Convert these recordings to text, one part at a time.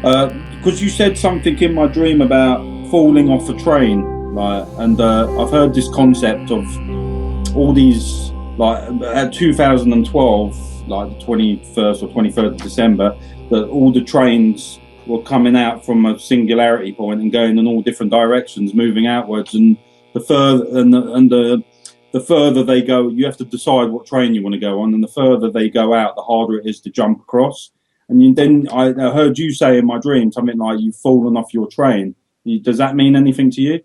Because you said something in my dream about falling off a train, like, and I've heard this concept of all these, like, at 2012, like the 21st or 23rd of December, that all the trains were coming out from a singularity point and going in all different directions, moving outwards, and the further the further they go, you have to decide what train you want to go on, and the further they go out, the harder it is to jump across. And then I heard you say in my dream something like you've fallen off your train. Does that mean anything to you?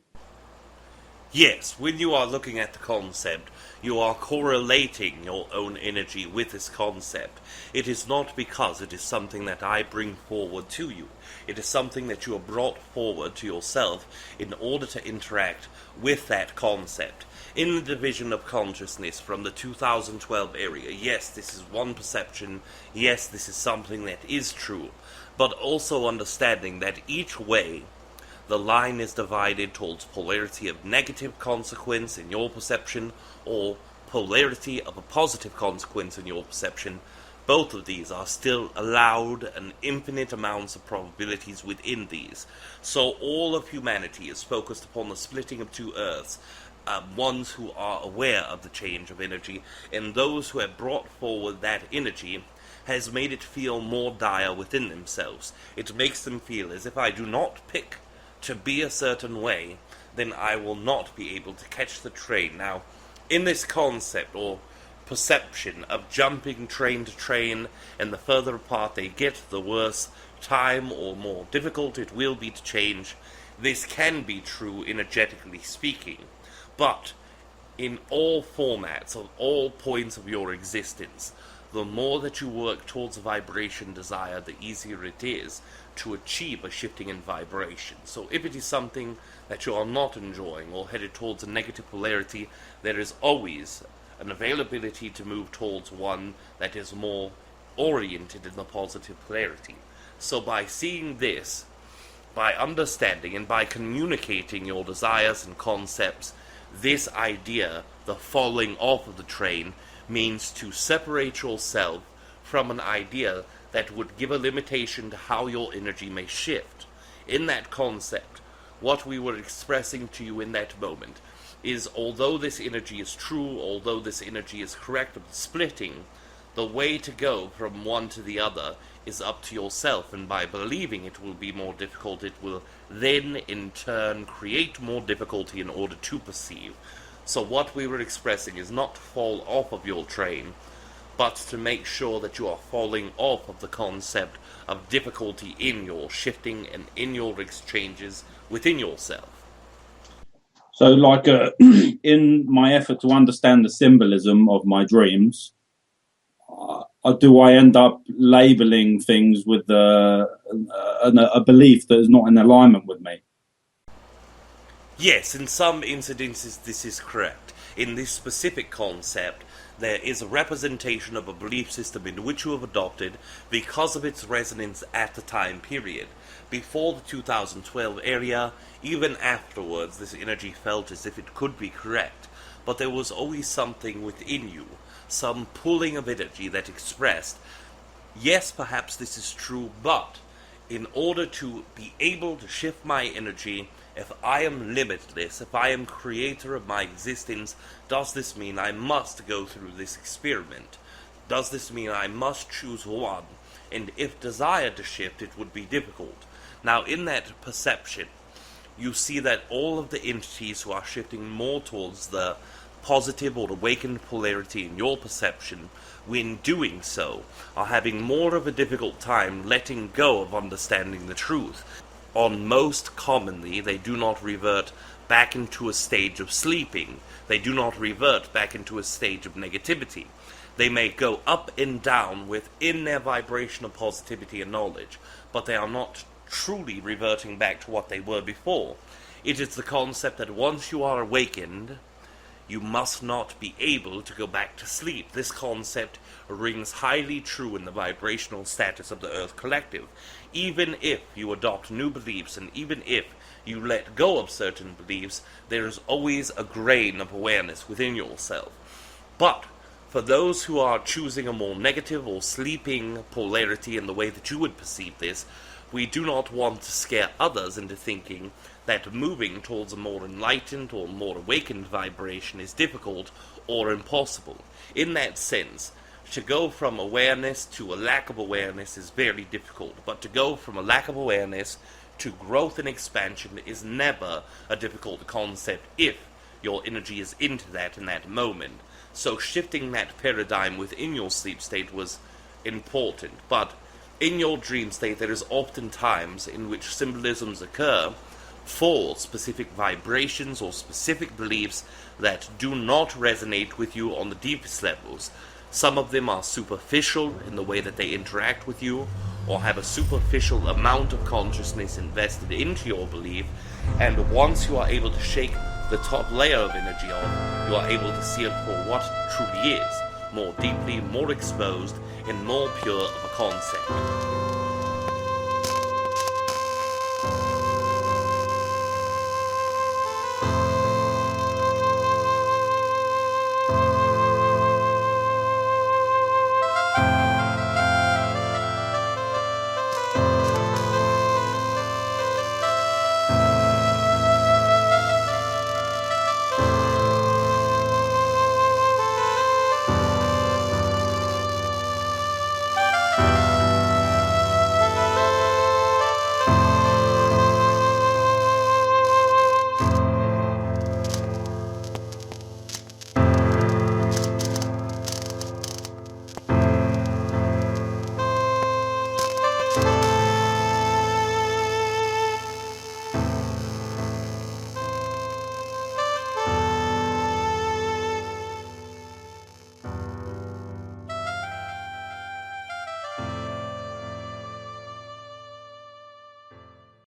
Yes, when you are looking at the concept, you are correlating your own energy with this concept. It is not because it is something that I bring forward to you. It is something that you have brought forward to yourself in order to interact with that concept. In the division of consciousness from the 2012 area, yes, this is one perception, yes, this is something that is true, but also understanding that each way the line is divided towards polarity of negative consequence in your perception or polarity of a positive consequence in your perception. Both of these are still allowed and infinite amounts of probabilities within these. So all of humanity is focused upon the splitting of two earths, ones who are aware of the change of energy, and those who have brought forward that energy has made it feel more dire within themselves. It makes them feel as if I do not pick to be a certain way, then I will not be able to catch the train. Now, in this concept or perception of jumping train to train, and the further apart they get, the worse time or more difficult it will be to change, this can be true energetically speaking. But in all formats, of all points of your existence, the more that you work towards a vibration desire, the easier it is to achieve a shifting in vibration. So if it is something that you are not enjoying or headed towards a negative polarity, there is always an availability to move towards one that is more oriented in the positive polarity. So by seeing this, by understanding and by communicating your desires and concepts, this idea, the falling off of the train, means to separate yourself from an idea that would give a limitation to how your energy may shift. In that concept, what we were expressing to you in that moment is, although this energy is true, although this energy is correct of the splitting, the way to go from one to the other is up to yourself, and by believing it will be more difficult, it will then in turn create more difficulty in order to perceive. So what we were expressing is not to fall off of your train, but to make sure that you are falling off of the concept of difficulty in your shifting and in your exchanges within yourself. So, like, in my effort to understand the symbolism of my dreams, do I end up labeling things with a belief that is not in alignment with me? Yes, in some incidences this is correct. In this specific concept, there is a representation of a belief system in which you have adopted because of its resonance at the time period. Before the 2012 area, even afterwards, this energy felt as if it could be correct, but there was always something within you, some pulling of energy that expressed, yes, perhaps this is true, but in order to be able to shift my energy, if I am limitless, if I am creator of my existence, does this mean I must go through this experiment? Does this mean I must choose one? And if desired to shift, it would be difficult. Now, in that perception, you see that all of the entities who are shifting more towards the positive or awakened polarity in your perception, when doing so, are having more of a difficult time letting go of understanding the truth. On most commonly, they do not revert back into a stage of sleeping. They do not revert back into a stage of negativity. They may go up and down within their vibration of positivity and knowledge, but they are not truly reverting back to what they were before. It is the concept that once you are awakened, you must not be able to go back to sleep. This concept rings highly true in the vibrational status of the Earth Collective. Even if you adopt new beliefs, and even if you let go of certain beliefs, there is always a grain of awareness within yourself. But for those who are choosing a more negative or sleeping polarity in the way that you would perceive this, We do not want to scare others into thinking that moving towards a more enlightened or more awakened vibration is difficult or impossible. In that sense, to go from awareness to a lack of awareness is very difficult, but to go from a lack of awareness to growth and expansion is never a difficult concept if your energy is into that in that moment. So shifting that paradigm within your sleep state was important, but in your dream state there is often times in which symbolisms occur for specific vibrations or specific beliefs that do not resonate with you on the deepest levels. Some of them are superficial in the way that they interact with you, or have a superficial amount of consciousness invested into your belief, and once you are able to shake the top layer of energy off, you are able to see it for what it truly is, more deeply, more exposed, and more pure of a concept.